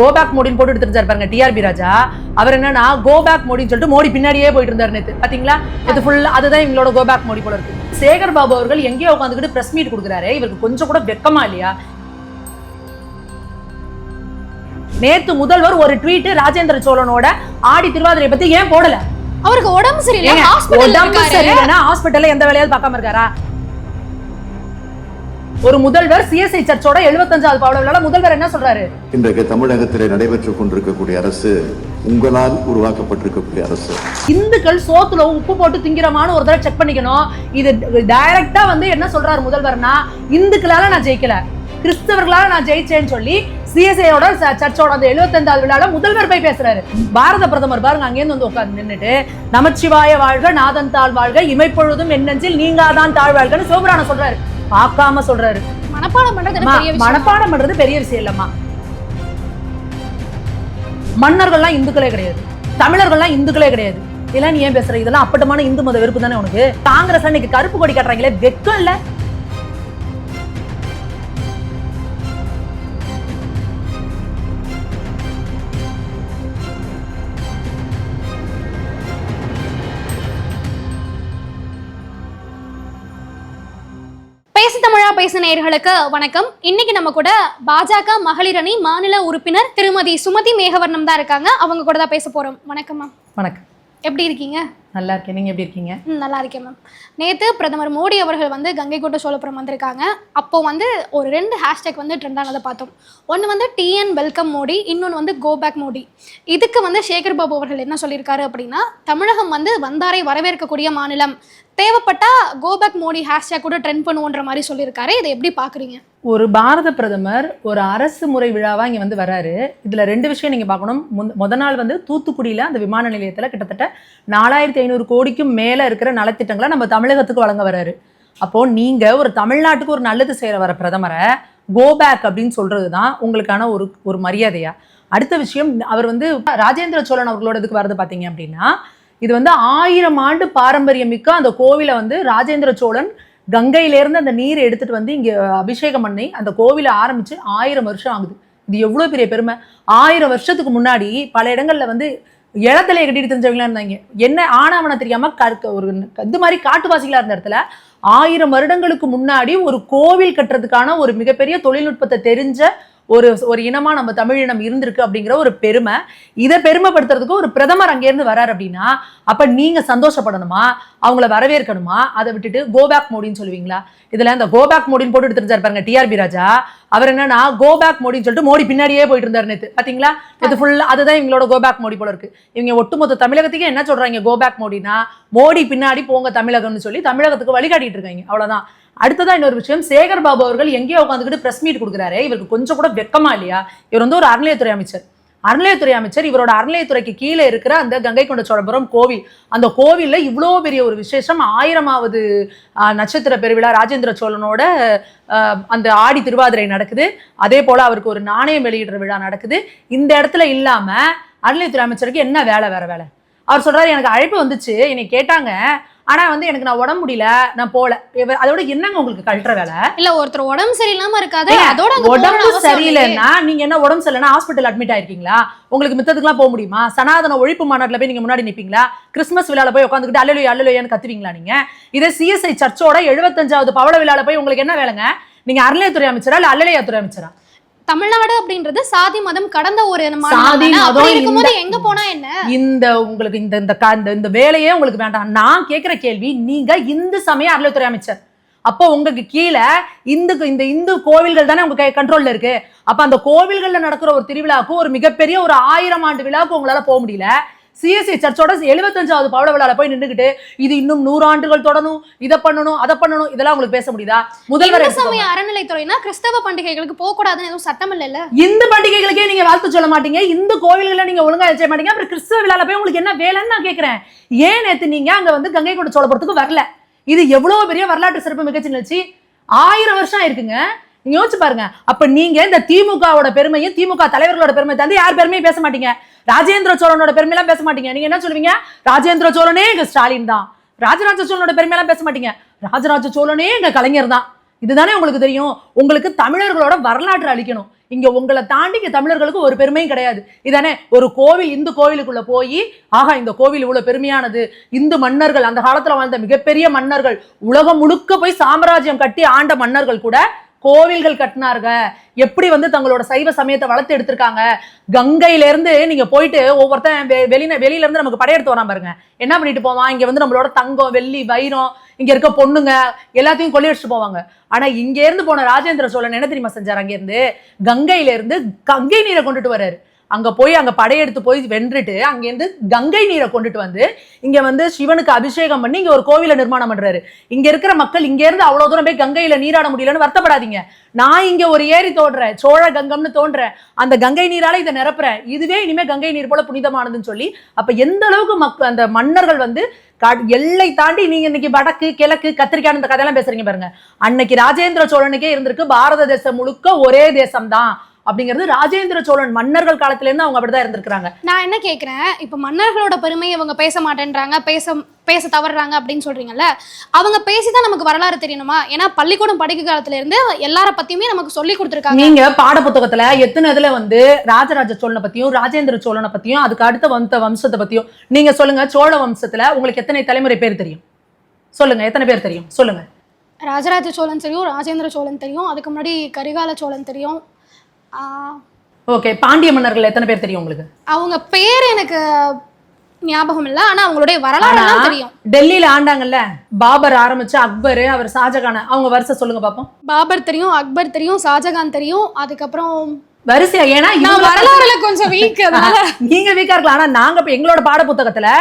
Go back மோடின்னு போட்டு எடுத்துட்டு பாருங்க டிஆர்பி ராஜா. அவர் என்னன்னா கோ பேக் மோடின்னு சொல்லிட்டு மோடி பின்னாடியே போயிட்டு இருந்தாரு நேத்து. பாத்தீங்களா? இது ஃபுல்லா அதுதான் இவங்களோட கோ பேக் மோடி போல இருக்கு. சேகர் பாபு அவர்கள் எங்கேயோ உட்காந்துக்கிட்டு பிரஸ் மீட் கொடுக்குறாரு. இவருக்கு கொஞ்சம் கூட வெக்கமா இல்லையா? நேத்து முதல்வர் ஒரு ட்வீட் ராஜேந்திர சோழனோட ஆடி திருவாதிரை பத்தி ஏன் போடல? அவருக்கு உடம்பு சரியில்லை, ஹாஸ்பிடல்ல எந்த வேலையாவது பார்க்காம இருக்காரா? ஒரு முதல்வர் சிஎஸ்ஐ சர்ச்சோட 75வது பவள விழால முதல்வர் என்ன சொல்றாரு? இன்றைக்கு தமிழகத்திலே நடைபெற்றுக் கொண்டிருக்கக்கூடிய அரசு உங்களால் உருவாக்கப்பட்டிருக்கக்கூடிய அரசு. இந்துக்கள் சோத்துல உப்பு போட்டு திங்கிறமான ஒரு தடவை செக் பண்ணிக்கணும். இது டைரக்டா வந்து என்ன சொல்றாரு முதல்வர்னா, இந்துக்களால நான் ஜெயிக்கல, கிறிஸ்தவர்களால நான் ஜெயிச்சேன்னு சொல்லி சிஎஸ்ஐயோட சர்ச்சோட அந்த 75வது விழால முதல்வர் போய் பேசுறாரு. பாரத பிரதமர் பாருங்க அங்கேருந்து வந்து உட்கார்ந்து நின்னுட்டு நமச்சிவாய வாழ்க, நாதன் தாழ் வாழ்க, இமைப்பொழுதும் எண்ணெஞ்சில் நீங்காதான் தாழ் வாழ்கன்னு சிவபுராணம் சொல்றாரு. பார்க்காம சொல்றாரு. மனப்பாடம் பண்றது பெரிய விஷயம் இல்லம்மா. மன்னர்கள்லாம் இந்துக்களே கிடையாது, தமிழர்கள்லாம் இந்துக்களே கிடையாது. இதெல்லாம் நீ ஏன் பேசுற? இதெல்லாம் அப்பட்டமான இந்து மத வெறுப்பு தானே உனக்கு. காங்கிரஸ் இன்னைக்கு கருப்பு கொடி கட்டுறாங்களே, வெக்கம் இல்ல? தமிழா பேச நேயர்களுக்கு வணக்கம். இன்னைக்கு நம்ம கூட பாஜக மகளிர் அணி மாநில உறுப்பினர் திருமதி சுமதி மேகவர்ணம் தான் இருக்காங்க. அவங்க கூட தான் பேச போறோம். வணக்கம் மேம். வணக்கம். எப்படி இருக்கீங்க? நல்லா இருக்கேன். நீங்க எப்படி இருக்கீங்க? நல்லா இருக்கேன் மேம். நேற்று பிரதமர் மோடி அவர்கள் வந்து கங்கை கொண்ட சோழபுரம் வந்திருக்காங்க. அப்போ வந்து ஒரு 2 ஹேஷ்டேக் வந்து ட்ரெண்ட் ஆனதை பார்த்தோம். ஒன்று வந்து டிஎன் வெல்கம் மோடி, இன்னொன்று வந்து கோ பேக் மோடி. இதுக்கு வந்து சேகர் பாபு அவர்கள் என்ன சொல்லியிருக்காரு அப்படின்னா, தமிழகம் வந்து வந்தாரை வரவேற்கக்கூடிய மாநிலம், தேவைப்பட்டா கோ பேக் மோடி ஹேஷ்டேக் கூட ட்ரெண்ட் பண்ணுவோன்ற மாதிரி சொல்லியிருக்காரு. இதை எப்படி பார்க்குறீங்க? ஒரு பாரத பிரதமர் ஒரு அரசு முறை விழாவா இங்கே வந்து வராரு. இதில் 2 விஷயம் நீங்கள் பார்க்கணும். முத நாள் வந்து தூத்துக்குடியில் அந்த விமான நிலையத்தில் கிட்டத்தட்ட 4500 கோடிக்கும் மேலே இருக்கிற நலத்திட்டங்களை நம்ம தமிழகத்துக்கு வழங்க வராரு. அப்போது நீங்கள் ஒரு தமிழ்நாட்டுக்கு ஒரு நல்லது செய்கிற வர பிரதமரை கோ பேக் அப்படின்னு சொல்கிறது தான் உங்களுக்கான ஒரு மரியாதையா? அடுத்த விஷயம், அவர் வந்து ராஜேந்திர சோழன் அவர்களோட இதுக்கு வரது பார்த்தீங்க அப்படின்னா, இது வந்து 1000 ஆண்டு பாரம்பரியம் மிக்க அந்த கோவிலை வந்து ராஜேந்திர சோழன் கங்கையிலேருந்து அந்த நீரை எடுத்துட்டு வந்து இங்கே அபிஷேகம் பண்ணி அந்த கோவிலை ஆரம்பிச்சு 1000 வருஷம் ஆகுது. இது எவ்வளோ பெரிய பெருமை. 1000 வருஷத்துக்கு முன்னாடி பல இடங்கள்ல வந்து இளத்தலையை கட்டிட்டு தெரிஞ்சவங்களா இருந்தாங்க. என்ன ஆனாவன தெரியாம ஒரு இது மாதிரி காட்டுவாசிகளா இருந்த இடத்துல 1000 வருடங்களுக்கு முன்னாடி ஒரு கோவில் கட்டுறதுக்கான ஒரு மிகப்பெரிய தொழில்நுட்பத்தை தெரிஞ்ச ஒரு இனமா நம்ம தமிழ் இனம் இருந்திருக்கு அப்படிங்கிற ஒரு பெருமை. இதை பெருமைப்படுத்துறதுக்கு ஒரு பிரதமர் அங்கேருந்து வராரு அப்படின்னா, அப்ப நீங்க சந்தோஷப்படணுமா, அவங்கள வரவேற்கணுமா? அதை விட்டுட்டு கோ பேக் மோடின்னு சொல்லுவீங்களா? இதுல இந்த கோ பேக் மோடின்னு போட்டு எடுத்துட்டு பாருங்க டிஆர்பி ராஜா. அவர் என்னன்னா கோ பேக் மோடின்னு சொல்லிட்டு மோடி பின்னாடியே போயிட்டு இருந்தாரு நேத்து. பாத்தீங்களா? இது ஃபுல்லா அதுதான் இவங்களோட கோ பேக் மோடி போல இருக்கு. இவங்க ஒட்டுமொத்த தமிழகத்துக்கு என்ன சொல்றாங்க? கோ பேக் மோடினா மோடி பின்னாடி போங்க தமிழகம்னு சொல்லி தமிழகத்துக்கு வழிகாட்டிட்டு இருக்காங்க. அவ்வளவுதான். அடுத்ததான் இன்னொரு விஷயம், சேகர் பாபு அவர்கள் எங்கேயோ உட்காந்துக்கிட்டு பிரஸ் மீட் கொடுக்குறாரு. இவருக்கு கொஞ்சம் கூட வெக்கமா இல்லையா? இவர் வந்து ஒரு அறநிலையத்துறை அமைச்சர். இவரோட அறநிலையத்துறைக்கு கீழே இருக்கிற அந்த கங்கை கொண்ட சோழபுரம் கோவில், அந்த கோவில்ல இவ்வளோ பெரிய ஒரு விசேஷம், 1000வது நட்சத்திர பெருவிழா ராஜேந்திர சோழனோட அந்த ஆடி திருவாதிரை நடக்குது. அதே போல அவருக்கு ஒரு நாணயம் வெளியிடுற விழா நடக்குது. இந்த இடத்துல இல்லாம அறநிலையத்துறை அமைச்சருக்கு என்ன வேலை? வேற வேலை. அவர் சொல்றாரு, எனக்கு அழைப்பு வந்துச்சு, என்னை கேட்டாங்க, ஆனா வந்து எனக்கு நான் உடம்பு முடியல, நான் போல. அதோட என்னங்க உங்களுக்கு கல்ற வேலை? இல்ல, ஒருத்தர் உடம்பு சரியில்லாம இருக்காது, அதோட உடம்பு சரியில்லைன்னா நீங்க என்ன உடம்பு சரியில்லைன்னா ஹாஸ்பிட்டல் அட்மிட் ஆயிருக்கீங்களா? உங்களுக்கு மித்ததுக்குலாம் போக முடியுமா? சனாதன ஒழிப்பு மாநாட்டில் போய் நீங்க முன்னாடி நிப்பீங்களா? கிறிஸ்துமஸ் விழால போய் உட்காந்துக்கிட்டு அல்லேலூயா அல்லேலூயான்னு கத்துவீங்களா? நீங்க இதே சிஎஸ்ஐ சர்ச்சோட 75வது பவள விழால போய் உங்களுக்கு என்ன வேலைங்க? நீங்க அறநிலையத்துறை அமைச்சரா இல்ல அல்லேலூயாத்துறை அமைச்சரா? தமிழ்நாடு அப்படின்றது சாதி மதம் கடந்த ஒரு எங்க போனா என்ன? இந்த உங்களுக்கு இந்த வேலையே உங்களுக்கு வேண்டாம். நான் கேட்கிற கேள்வி, நீங்க இந்து சமய அறநிலையத்துறை அமைச்சர், அப்போ உங்களுக்கு கீழே இந்த இந்து கோவில்கள் தானே உங்க கண்ட்ரோல்ல இருக்கு. அப்ப அந்த கோவில்கள்ல நடக்கிற ஒரு திருவிழாவுக்கு, ஒரு மிகப்பெரிய ஒரு 1000 ஆண்டு விழாவுக்கு உங்களால போக முடியல. சிஎஸ்ஐ சர்ச்சோட 75வது பவள விழால போய் நின்றுகிட்டு இது இன்னும் 100 ஆண்டுகள் தொடரும், இதை பண்ணணும் அதை பண்ணணும், இதெல்லாம் உங்களுக்கு பேச முடியுதா? முதல்வர் சமய அறநிலைத்துறைனா கிறிஸ்தவ பண்டிகைகளுக்கு போக கூடாதுன்னு எதுவும் சட்டம் இல்ல. இந்து பண்டிகைகளுக்கே நீங்க வாழ்த்து சொல்ல மாட்டீங்க, இந்து கோவில்களை நீங்க ஒழுங்கா செய்ய மாட்டீங்க, அப்புறம் கிறிஸ்தவ விழால போய் உங்களுக்கு என்ன வேலைன்னு நான் கேட்கிறேன். ஏன் நேத்து நீங்க அங்க வந்து கங்கை கொண்ட சோழபுரத்துக்கு வரல? இது எவ்வளவு பெரிய வரலாற்று சிறப்பு மிகச்சி நிகழ்ச்சி. 1000 வருஷம் ஆயிருக்குங்க. நீங்க யோசிச்சு பாருங்க. அப்ப நீங்க இந்த திமுகவோட பெருமையும் திமுக தலைவர்களோட பெருமை தந்து யார் பெருமையும் பேச மாட்டீங்க. ராஜேந்திர சோழனோட பெருமையெல்லாம் பேச மாட்டீங்க. நீங்க என்ன சொல்லுவீங்க? ராஜேந்திர சோழனே எங்க ஸ்டாலின் தான். ராஜராஜ சோழனோட பெருமையெல்லாம் பேச மாட்டீங்க. ராஜராஜ சோழனே எங்க கலைஞர் தான். இதுதானே உங்களுக்கு தெரியும். உங்களுக்கு தமிழர்களோட வரலாற்று அளிக்கணும். இங்க உங்களை தாண்டி இங்க தமிழர்களுக்கு ஒரு பெருமையும் கிடையாது. இதானே ஒரு கோவில், இந்து கோவிலுக்குள்ள போய் ஆகா இந்த கோவில் இவ்வளவு பெருமையானது, இந்து மன்னர்கள் அந்த காலத்துல வாழ்ந்த மிகப்பெரிய மன்னர்கள், உலகம் முழுக்க போய் சாம்ராஜ்யம் கட்டி ஆண்ட மன்னர்கள் கூட கோவில்கள் கட்டினாருங்க. எப்படி வந்து தங்களோட சைவ சமயத்தை வளர்த்து எடுத்திருக்காங்க. கங்கையில இருந்து நீங்க போயிட்டு ஒவ்வொருத்தன் வெளியில இருந்து நமக்கு படையெடுத்து வராம பாருங்க, என்ன பண்ணிட்டு போவான், இங்க வந்து நம்மளோட தங்கம் வெள்ளி வைரம் இங்க இருக்க பொண்ணுங்க எல்லாத்தையும் கொள்ளையடிச்சுட்டு போவாங்க. ஆனா இங்க இருந்து போன ராஜேந்திர சோழன் என்ன தெரியுமா செஞ்சார், அங்க இருந்து கங்கையில இருந்து கங்கை நீரை கொண்டுட்டு வர்றாரு. அங்க போய் அங்க படையெடுத்து போய் வென்றுட்டு அங்கேருந்து கங்கை நீரை கொண்டுட்டு வந்து இங்க வந்து சிவனுக்கு அபிஷேகம் பண்ணி இங்க ஒரு கோவிலை நிர்மாணம் பண்றாரு. இங்க இருக்கிற மக்கள் இங்க இருந்து அவ்வளவு தூரம் போய் கங்கையில நீராட முடியலன்னு வருத்தப்படாதீங்க. நான் இங்க ஒரு ஏரி தோன்றேன், சோழ கங்கம்னு தோன்றேன், அந்த கங்கை நீரால இதை நிரப்புறேன், இதுவே இனிமே கங்கை நீர் போல புனிதமானதுன்னு சொல்லி. அப்ப எந்த அளவுக்கு அந்த மன்னர்கள் வந்து எல்லை தாண்டி, நீங்க இன்னைக்கு வடக்கு கிழக்கு கத்திரிக்காய் இந்த கதையெல்லாம் பேசுறீங்க பாருங்க, அன்னைக்கு ராஜேந்திர சோழனுக்கே இருந்திருக்கு பாரத தேசம் முழுக்க ஒரே தேசம் தான் அப்படிங்கிறது. ராஜேந்திர சோழன் மன்னர்கள் காலத்துல இருந்து அவங்க அப்படிதான் இருந்திருக்காங்க. நான் என்ன கேட்கிறேன், இப்ப மன்னர்களோட பெருமையை இவங்க பேச மாட்டேன்றாங்க, பேச தவறுறாங்க அப்படின்னு சொல்றீங்கல்ல, அவங்க பேசிதான் நமக்கு வரலாறு தெரியணுமா? ஏன்னா பள்ளிக்கூடம் படிக்க காலத்துல இருந்து எல்லார பத்தியுமே நமக்கு சொல்லி கொடுத்துருக்காங்க. நீங்க பாட புத்தகத்துல எத்தனை இதுல வந்து ராஜராஜ சோழனை பத்தியும் ராஜேந்திர சோழனை பத்தியும் அதுக்கு அடுத்த வம்சத்தை பத்தியும் நீங்க சொல்லுங்க. சோழ வம்சத்துல உங்களுக்கு எத்தனை தலைமுறை பேர் தெரியும் சொல்லுங்க, எத்தனை பேர் தெரியும் சொல்லுங்க. ராஜராஜ சோழன் தெரியும், ராஜேந்திர சோழன் தெரியும், அதுக்கு முன்னாடி கரிகால சோழன் தெரியும். ஓகே, பாண்டிய மன்னர்கள் எத்தனை பேர் தெரியும் உங்களுக்கு? அவங்க பேர் எனக்கு ஞாபகம் இல்ல, ஆனா அவங்களுடைய வரலாறு தெரியும். டெல்லியில ஆண்டாங்கல்ல பாபர் ஆரம்பிச்சு அக்பர், அவர் ஷாஜகான், அவங்க வருஷம் சொல்லுங்க பாப்போம். பாபர் தெரியும், அக்பர் தெரியும், ஷாஜகான் தெரியும், அதுக்கப்புறம் வரிசையா. ஏன்னா வரலாறுல கொஞ்சம் வீக், நீங்க வீக்கா இருக்கலாம். ஆனா நாங்க இப்ப எங்களோட பாட புத்தகத்துல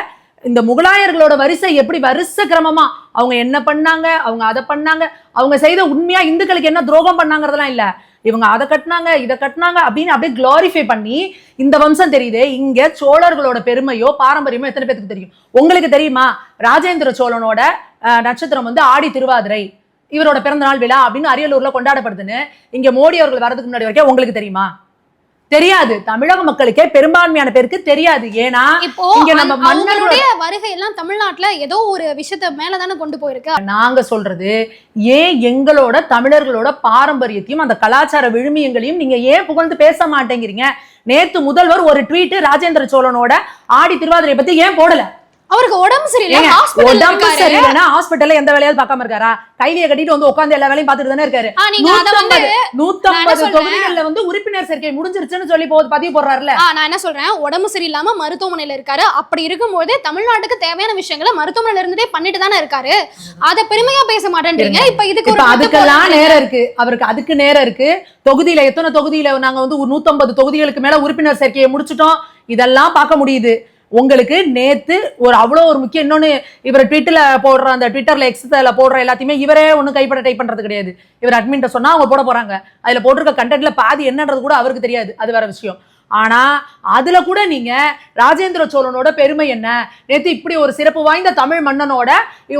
இந்த முகலாயர்களோட வரிசை எப்படி வருஷ கிரமமா அவங்க என்ன பண்ணாங்க, அவங்க அதை பண்ணாங்க, அவங்க செய்த உண்மையா இந்துக்களுக்கு என்ன துரோகம் பண்ணாங்கிறதெல்லாம் இல்ல, இவங்க அதை கட்டினாங்க இதை கட்டினாங்க அப்படின்னு அப்படியே குளோரிஃபை பண்ணி இந்த வம்சம் தெரியுது. இங்க சோழர்களோட பெருமையோ பாரம்பரியமோ எத்தனை பேருக்கு தெரியும்? உங்களுக்கு தெரியுமா? ராஜேந்திர சோழனோட நட்சத்திரம் வந்து ஆடி திருவாதிரை, இவரோட பிறந்த நாள் விழா அப்படின்னு அரியலூர்ல கொண்டாடப்படுதுன்னு இங்க மோடி அவர்கள் வரதுக்கு முன்னாடி வரைக்கும் உங்களுக்கு தெரியுமா? தெரியாது. தமிழக மக்களுக்கே பெரும்பான்மையான பேருக்கு தெரியாது. ஏன்னா இங்க நம்ம மன்னருடைய வருகை எல்லாம் தமிழ்நாட்டுல ஏதோ ஒரு விஷயத்த மேலதானே கொண்டு போயிருக்கு. நாங்க சொல்றது, ஏன் எங்களோட தமிழர்களோட பாரம்பரியத்தையும் அந்த கலாச்சார விழுமியங்களையும் நீங்க ஏன் புகழ்ந்து பேச மாட்டேங்கிறீங்க? நேத்து முதல்வர் ஒரு ட்வீட் ராஜேந்திர சோழனோட ஆடி திருவாதிரை பத்தி ஏன் போடல? அவருக்கு உடம்பு சரியில்லை, ஹாஸ்பிட்டல்ல எந்த வேலையாவது பார்க்காம இருக்காரா? கைலியை கட்டிட்டு வந்து உட்கார்ந்து எல்லா வேலையும் பார்த்துட்டு தானே இருக்காரு. 150 தொகுதிகள்ல வந்து உறுப்பினர் சேர்க்கை முடிஞ்சிருச்சுன்னு சொல்லி பதிவு போடுறாருல. நான் என்ன சொல்றேன், உடம்பு சரியில்லாம மருத்துவமனையில இருக்காரு. அப்படி இருக்கும்போது தமிழ்நாட்டுக்கு தேவையான விஷயங்களை மருத்துவமனையில இருந்துட்டே பண்ணிட்டு தானே இருக்காரு. அத பெருமையா பேச மாட்டேன்றீங்க. இப்ப இதுக்கு அதுக்கெல்லாம் நேரம் இருக்கு, அவருக்கு அதுக்கு நேரம் இருக்கு. தொகுதியில எத்தனை தொகுதியில நாங்க வந்து 150 தொகுதிகளுக்கு மேல உறுப்பினர் சேர்க்கையை முடிச்சிட்டோம், இதெல்லாம் பார்க்க முடியுது. உங்களுக்கு நேத்து அவ்வளவு ஒரு முக்கியம் இன்னொன்னு, இவர் ட்விட்டர்ல போடுற அந்த ட்விட்டர்ல எக்ஸ்ல போடுற எல்லாத்தையுமே இவரே ஒன்னும் கைப்பட டைப் பண்றது கிடையாது. இவர் அட்மின்ட்ட சொன்னா அவங்க போட போறாங்க. அதுல போட்டிருக்க கண்டென்ட்ல பாதி என்னன்றது கூட அவருக்கு தெரியாது, அது வேற விஷயம். ஆனா அதுல கூட நீங்க ராஜேந்திர சோழனோட பெருமை என்ன, நேத்து இப்படி ஒரு சிறப்பு வாய்ந்த தமிழ் மன்னனோட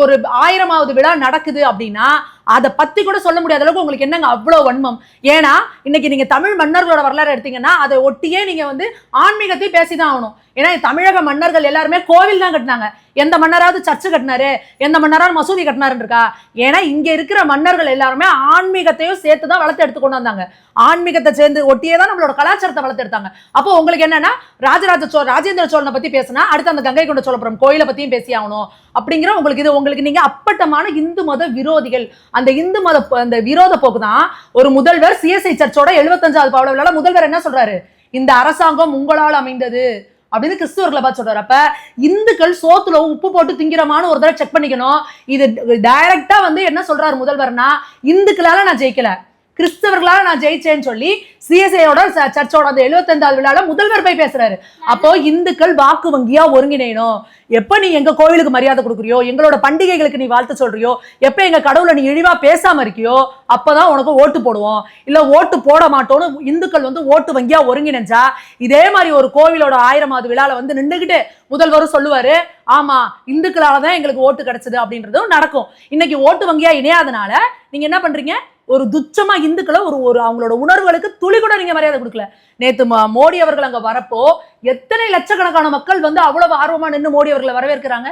ஒரு 1000வது விழா நடக்குது அப்படின்னா அதை பத்தி கூட சொல்ல முடியாத அளவுக்கு உங்களுக்கு என்னங்க அவ்வளவு வன்மம்? ஏன்னா இன்னைக்கு நீங்க தமிழ் மன்னர்களோட வரலாறு எடுத்தீங்கன்னா அதை ஒட்டியே நீங்க வந்து ஆன்மீகத்தை பேசிதான் ஆகணும். ஏன்னா தமிழக மன்னர்கள் எல்லாருமே கோவில் தான் கட்டினாங்க. எந்த மன்னராவது சர்ச்சு கட்டினாரு, எந்த மன்னராவது மசூதி கட்டினாருன்னு இருக்கா? ஏன்னா இங்க இருக்கிற மன்னர்கள் எல்லாருமே ஆன்மீகத்தையும் சேர்த்துதான் வளர்த்து எடுத்து கொண்டு வந்தாங்க. ஆன்மீகத்தை சேர்ந்து ஒட்டியே தான் நம்மளோட கலாச்சாரத்தை வளர்த்து எடுத்தாங்க. அப்போ உங்களுக்கு என்னன்னா ராஜேந்திர சோழனை பத்தி பேசினா அடுத்து அந்த கங்கை கொண்ட சோழபுரம் கோயிலை பத்தியும் பேசி ஆகணும் அப்படிங்கிற உங்களுக்கு நீங்க அப்பட்டமான இந்து மத விரோதிகள். அந்த இந்து மத அந்த விரோத போக்கு தான் ஒரு முதல்வர் சிஎஸ்ஐ சர்ச்சோட 75வது பவள விழால முதல்வர் என்ன சொல்றாரு, இந்த அரசாங்கம் உங்களால் அமைந்தது அப்படின்னு கிறிஸ்துவர்களை பார்த்து சொல்றாரு. அப்ப இந்துக்கள் சோத்துல உப்பு போட்டு திங்கிறமான ஒரு தடவை செக் பண்ணிக்கணும். இது டைரக்டா வந்து என்ன சொல்றாரு முதல்வர்னா, இந்துக்களால நான் ஜெயிக்கல, கிறிஸ்தவர்களால நான் ஜெயிச்சேன்னு சொல்லி சிஎஸ்ஐயோட சர்ச்சோட அந்த 75வது விழால முதல்வர் போய் பேசுறாரு. அப்போ இந்துக்கள் வாக்கு வங்கியா ஒருங்கிணையணும். எப்ப நீ எங்க கோவிலுக்கு மரியாதை கொடுக்குறியோ, எங்களோட பண்டிகைகளுக்கு நீ வாழ்த்து சொல்றியோ, எப்ப எங்க கடவுளை நீ இழிவா பேசாம இருக்கியோ, அப்பதான் உனக்கு ஓட்டு போடுவோம், இல்ல ஓட்டு போட மாட்டோம்னு இந்துக்கள் வந்து ஓட்டு வங்கியா ஒருங்கிணைஞ்சா இதே மாதிரி ஒரு கோவிலோட 1000வது விழால வந்து நின்றுகிட்டு முதல்வரும் சொல்லுவாரு, ஆமா இந்துக்களாலதான் எங்களுக்கு ஓட்டு கிடைச்சது அப்படின்றதும் நடக்கும். இன்னைக்கு ஓட்டு வங்கியா இணையாதனால நீங்க என்ன பண்றீங்க, ஒரு துச்சமா இந்துக்களை ஒரு அவங்களோட உணர்வுகளுக்கு துளி கூட நீங்க மரியாதை கொடுக்கல. நேத்து மோடி அவர்கள் அங்க வரப்போ எத்தனை லட்சக்கணக்கான மக்கள் வந்து அவ்வளவு ஆர்வமா நின்று மோடி அவர்களை வரவேற்கிறாங்க.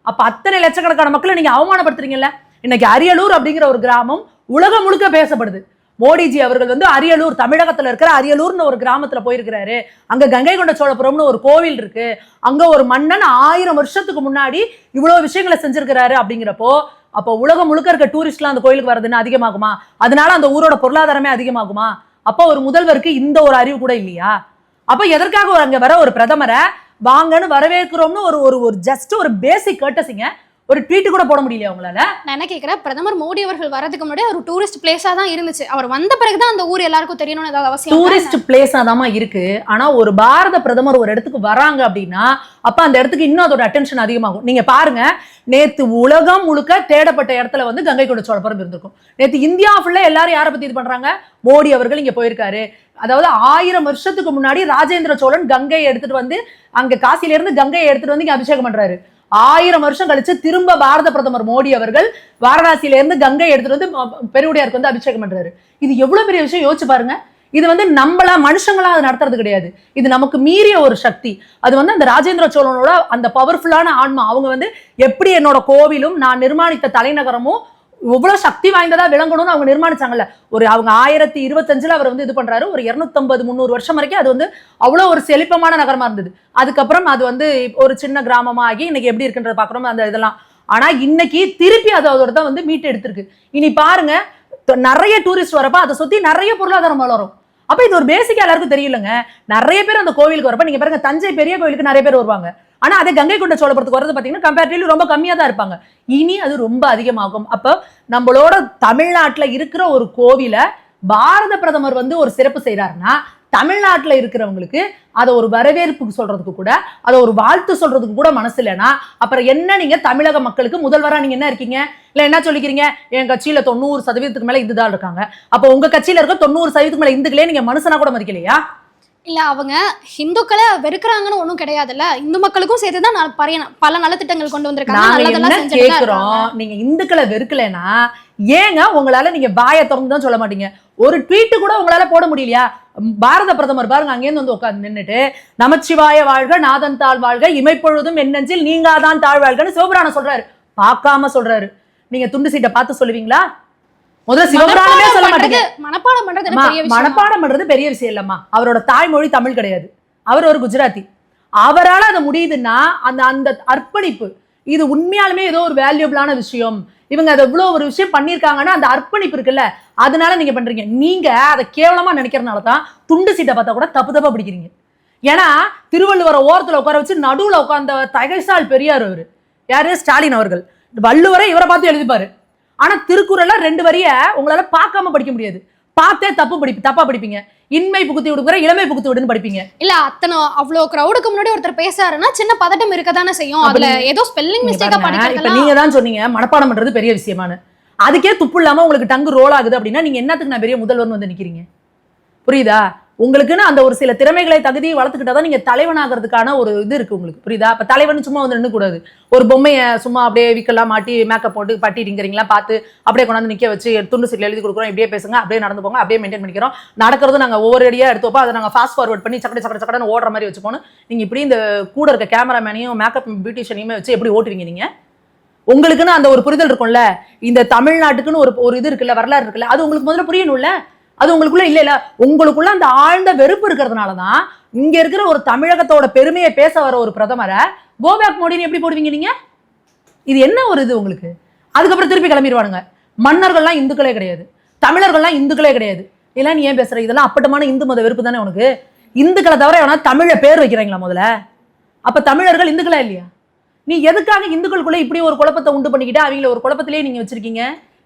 அப்ப அத்தனை லட்சக்கணக்கான மக்களை நீங்க அவமானப்படுத்துறீங்கல்ல. இன்னைக்கு அரியலூர் அப்படிங்கிற ஒரு கிராமம் உலகம் முழுக்க பேசப்படுது. மோடிஜி அவர்கள் வந்து அரியலூர், தமிழகத்துல இருக்கிற அரியலூர்னு ஒரு கிராமத்துல போயிருக்கிறாரு. அங்க கங்கை கொண்ட சோழபுரம்னு ஒரு கோவில் இருக்கு. அங்க ஒரு மன்னன் 1000 வருஷத்துக்கு முன்னாடி இவ்வளவு விஷயங்களை செஞ்சிருக்கிறாரு. அப்படிங்கிறப்போ அப்போ உலகம் முழுக்க இருக்க டூரிஸ்ட்லாம் அந்த கோயிலுக்கு வர்றதுன்னு அதிகமாகுமா? அதனால அந்த ஊரோட பொருளாதாரமே அதிகமாகுமா? அப்போ ஒரு முதல்வருக்கு இந்த ஒரு அறிவு கூட இல்லையா? அப்ப எதற்காக அங்க வர ஒரு பிரதமரை வாங்கன்னு வரவேற்கிறோம்னு ஒரு ஜஸ்ட் ஒரு பேசிக் கர்ட்டசிங்க ஒரு ட்வீட் கூட போட முடியலையா உங்களால? நான் என்ன கேட்குறேன், பிரதமர் மோடி அவர்கள் வரதுக்கு முன்னாடி ஒரு டூரிஸ்ட் பிளேஸா தான் இருந்துச்சு. அவர் வந்த பிறகுதான் அந்த ஊர் எல்லாருக்கும் தெரியணும்னு ஏதாவது அவசியம்? டூரிஸ்ட் பிளேஸா தான் இருக்கு. ஆனா ஒரு பாரத பிரதமர் ஒரு இடத்துக்கு வராங்க அப்படின்னா அப்ப அந்த இடத்துக்கு இன்னும் அதோட அட்டென்ஷன் அதிகமாகும். நீங்க பாருங்க, நேத்து உலகம் முழுக்க தேடப்பட்ட இடத்துல வந்து கங்கை கொண்ட சோழபுரம் இருந்திருக்கும். நேத்து இந்தியா ஃபுல்லா எல்லாரும் யாரை பத்தி இது பண்றாங்க? மோடி அவர்கள் இங்க போயிருக்காரு. அதாவது 1000 வருஷத்துக்கு முன்னாடி ராஜேந்திர சோழன் கங்கையை எடுத்துட்டு வந்து அங்க காசில இருந்து கங்கையை எடுத்துட்டு வந்து இங்க அபிஷேகம் பண்றாரு. 1000 வருஷம் கழிச்சு திரும்ப பாரத பிரதமர் மோடி அவர்கள் வாரணாசியில இருந்து கங்கை எடுத்துட்டு வந்து பெருவுடையாருக்கு வந்து அபிஷேகம் பண்றாரு. இது எவ்வளவு பெரிய விஷயம் யோசிச்சு பாருங்க. இது வந்து நம்மளா மனுஷங்களா அது நடத்துறது கிடையாது. இது நமக்கு மீறிய ஒரு சக்தி. அது வந்து அந்த ராஜேந்திர சோழனோட அந்த பவர்ஃபுல்லான ஆன்மா. அவங்க வந்து எப்படி என்னோட கோவிலும் நான் நிர்மாணித்த தலைநகரமும் இவ்வளவு சக்தி வாய்ந்ததா விளங்கணும்னு அவங்க நிர்மாணிச்சாங்கல்ல. அவங்க 1025 அவர் வந்து இது பண்றாரு. ஒரு 250-300 வருஷம் வரைக்கும் அது வந்து அவ்வளவு ஒரு செழிப்பமான நகரமா இருந்தது. அதுக்கப்புறம் அது வந்து ஒரு சின்ன கிராமமா ஆகி இன்னைக்கு எப்படி இருக்குன்றத பாக்குறோம் அந்த இதெல்லாம். ஆனா இன்னைக்கு திருப்பி அதோட தான் வந்து மீட்டு எடுத்திருக்கு. இனி பாருங்க, நிறைய டூரிஸ்ட் வரப்ப அதை சுத்தி நிறைய பொருளாதாரம் வளரும். அப்ப இது ஒரு பேசிக்கா எல்லாருக்கும் தெரியலங்க. நிறைய பேர் அந்த கோவிலுக்கு வரப்ப நீங்க பாருங்க, தஞ்சை பெரிய கோவிலுக்கு நிறைய பேர் வருவாங்க. ஆனா அதே கங்கை கொண்ட சோழபுரத்துக்கு வரது பாத்தீங்கன்னா கம்பேரிட்டிவ்லி ரொம்ப கம்மியா தான் இருப்பாங்க. இனி அது ரொம்ப அதிகமாகும். அப்ப நம்மளோட தமிழ்நாட்டுல இருக்கிற ஒரு கோவிலை பாரத பிரதமர் வந்து ஒரு சிறப்பு செய்யறாருன்னா தமிழ்நாட்டுல இருக்கிறவங்களுக்கு அதை ஒரு வரவேற்புக்கு சொல்றதுக்கு கூட, அதை ஒரு வாழ்த்து சொல்றதுக்கு கூட மனசு இல்லைன்னா அப்புறம் என்ன நீங்க தமிழக மக்களுக்கு முதல்வரா நீங்க என்ன இருக்கீங்க? இல்ல என்ன சொல்லிக்கிறீங்க? என் கட்சியில 90% மேல இந்துதான் இருக்காங்க. அப்ப உங்க கட்சியில இருக்க 90% மேல இந்துக்களே நீங்க மனுஷனா கூட மதிக்கலையா? இல்ல அவங்க ஹிந்துக்களை வெறுக்கிறாங்கன்னு ஒண்ணும் கிடையாதுல்ல. இந்து மக்களுக்கும் சேர்த்துதான் பல நலத்திட்டங்கள் கொண்டு வந்திருக்காங்க. நீங்க இந்துக்களை வெறுக்கலைன்னா ஏங்க உங்களால நீங்க வாயை திறந்து தான் சொல்ல மாட்டீங்க? ஒரு ட்வீட் கூட உங்களால போட முடியலையா? பாரத பிரதமர் பாருங்க அங்கேருந்து வந்து உட்கார்ந்து நின்னுட்டு நமச்சிவாய வாழ்க, நாதன் தாழ் வாழ்க, இமைப்பொழுதும் எண்ணெஞ்சில் நீங்காதான் தாழ் வாழ்கன்னு சிவபுராணம் சொல்றாரு. பார்க்காம சொல்றாரு. நீங்க துண்டு சீட்டை பார்த்து சொல்லுவீங்களா? முதல்ல சிவபுராணமே சொல்ல மாட்டீங்க. மனப்பாடம் பண்றது பெரிய விஷயம் இல்லம்மா. அவரோட தாய்மொழி தமிழ் கிடையாது. அவர் ஒரு குஜராத்தி. அவரால் அது முடியுதுன்னா அந்த அர்ப்பணிப்பு, இது உண்மையாலுமே ஏதோ ஒரு வேல்யூபிளான விஷயம். இவங்க அதை இவ்வளவு ஒரு விஷயம் பண்ணிருக்காங்கன்னா அந்த அர்ப்பணிப்பு இருக்குல்ல, அதனால நீங்க பண்றீங்க. நீங்க அதை கேவலமா நினைக்கிறதுனாலதான் துண்டு சீட்டை பார்த்தா கூட தப்பு பிடிக்கிறீங்க. ஏன்னா திருவள்ளுவரை ஓரத்துல உட்கார வச்சு நடுவுல உட்கார்ந்த தகைசால் பெரியார் அவரு யாரு? ஸ்டாலின் அவர்கள். வள்ளுவரை இவரை பார்த்து எழுதிப்பாரு. ஆனா திருக்குறள்ல 2 வரிய உங்களால பார்க்காம படிக்க முடியாது. பார்த்தே தப்பா படிப்பீங்க. இன்மை புகுத்தி விடுங்கிற இளமை புகுத்தி விடுன்னு படிப்பீங்க. இல்ல அத்தனை அவ்வளவு கிரௌடுக்கு முன்னாடி ஒருத்தர் பேசாருன்னா சின்ன பதட்டம் இருக்கதானே செய்யும். அதுல ஏதோ ஸ்பெல்லிங் மிஸ்டேக்கா படிக்கிறது. இப்ப நீங்க தான் சொன்னீங்க மனப்பாடம் பண்றது பெரிய விஷயமானு. அதுக்கே துப்பு இல்லாம உங்களுக்கு டங்கு ரோல் ஆகுது அப்படின்னா நீங்க என்னத்துக்கு நான் பெரிய முதல்வர்னு வந்து நிக்கிறீங்க? புரியுதா? உங்களுக்குன்னு அந்த ஒரு சில திறமைகளை தகுதியை வளர்த்துக்கிட்டாதான் நீங்க தலைவனாகிறதுக்கான ஒரு இது இருக்கு உங்களுக்கு. புரியுதா? அப்ப தலைவன் சும்மா வந்து நின்று கூடாது. ஒரு பொம்மையை சும்மா அப்படியே விக்கலாம் மாட்டி மேக்கப் போட்டு பட்டிங்கிறீங்களா பார்த்து அப்படியே கொண்டாந்து நிக்க வச்சு துண்டு சீட்ல எழுதி கொடுக்குறோம், இப்படியே பேசுங்க, அப்படியே நடந்து போங்க, அப்படியே மெயின்டைன் பண்ணிக்கிறோம். நடக்கிறதும் நாங்க ஒவ்வொரு அடியா எடுத்து வைப்போம். அதை நாங்க ஃபாஸ்ட் ஃபார்வர்ட் பண்ணி சக்கடன்னு ஓடுற மாதிரி வச்சுப்போம். நீங்க இப்படி இந்த கூட இருக்க கேமராமேனையும் மேக்கப் பியூட்டிஷியனையுமே வச்சு எப்படி ஓட்டுவீங்க நீங்க? உங்களுக்குன்னு அந்த ஒரு புரிதல் இருக்கும்ல, இந்த தமிழ்நாட்டுக்குன்னு ஒரு இது இருக்குல்ல, வரலாறு இருக்குல்ல, அது உங்களுக்கு முதல்ல புரியணும்ல. அது உங்களுக்குள்ள இல்ல உங்களுக்குள்ள அந்த ஆழ்ந்த வெறுப்பு இருக்கிறதுனாலதான் இங்க இருக்கிற ஒரு தமிழகத்தோட பெருமையை பேச வர ஒரு பிரதமரை கோபேக் மோடின்னு எப்படி போடுவீங்க நீங்க? இது என்ன ஒரு இது உங்களுக்கு? அதுக்கப்புறம் திருப்பி கிளம்பிடுவானுங்க. மன்னர்கள்லாம் இந்துக்களே கிடையாது, தமிழர்கள்லாம் இந்துக்களே கிடையாது. இதெல்லாம் நீ ஏன் பேசுற? இதெல்லாம் அப்பட்டமான இந்து மத வெறுப்பு தானே உனக்கு. இந்துக்களை தவிர எவனா தமிழ பேர் வைக்கிறாங்களா முதல்ல? அப்ப தமிழர்கள் இந்துக்களா இல்லையா? நீ எதுக்காக இந்துக்களுக்குள்ள இப்படி ஒரு குழப்பத்தை உண்டு பண்ணிக்கிட்டு அவங்கள ஒரு குழப்பத்திலேயே நீங்க வச்சிருக்கீங்க?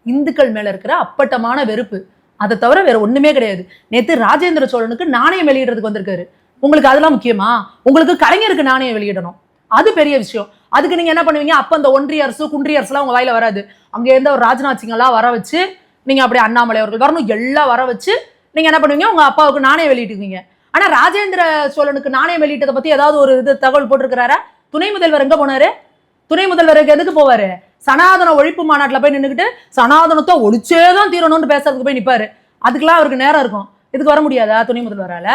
இந்துக்கள் மேல இருக்கிற அப்பட்டமான வெறுப்பு, அதை தவிர வேற ஒண்ணுமே கிடையாது. நேத்து ராஜேந்திர சோழனுக்கு நாணயம் வெளியிடுறதுக்கு வந்திருக்காரு. உங்களுக்கு அதெல்லாம் முக்கியமா? உங்களுக்கு கலைஞருக்கு நாணயம் வெளியிடணும், அது பெரிய விஷயம். அதுக்கு நீங்க என்ன பண்ணுவீங்க? அப்ப அந்த ஒன்றிய அரசு குன்றிய அரசுலாம் உங்க வாயில வராது. அங்க இருந்த ஒரு ராஜ்நாத் சிங் எல்லாம் வர வச்சு, நீங்க அப்படியே அண்ணாமலை அவர்கள் வரணும் எல்லாம் வர வச்சு நீங்க என்ன பண்ணுவீங்க? உங்க அப்பாவுக்கு நாணயம் வெளியிட்டுவீங்க. ஆனா ராஜேந்திர சோழனுக்கு நாணயம் வெளியிட்டதை பத்தி ஏதாவது ஒரு இது தகவல் போட்டிருக்கிறாரா? துணை முதல்வர் எங்க போனாரு? துணை முதல்வருக்கு எதுக்கு போவாரு? சனாதன ஒழிப்பு மாநாட்டில் போய் நின்றுக்கிட்டு சனாதனத்தை ஒழிச்சேதான் தீரணும்னு பேசுறதுக்கு போய் நிப்பாரு. அதுக்கெல்லாம் அவருக்கு நேரம் இருக்கும். இதுக்கு வர முடியாதா துணை முதல்வரால?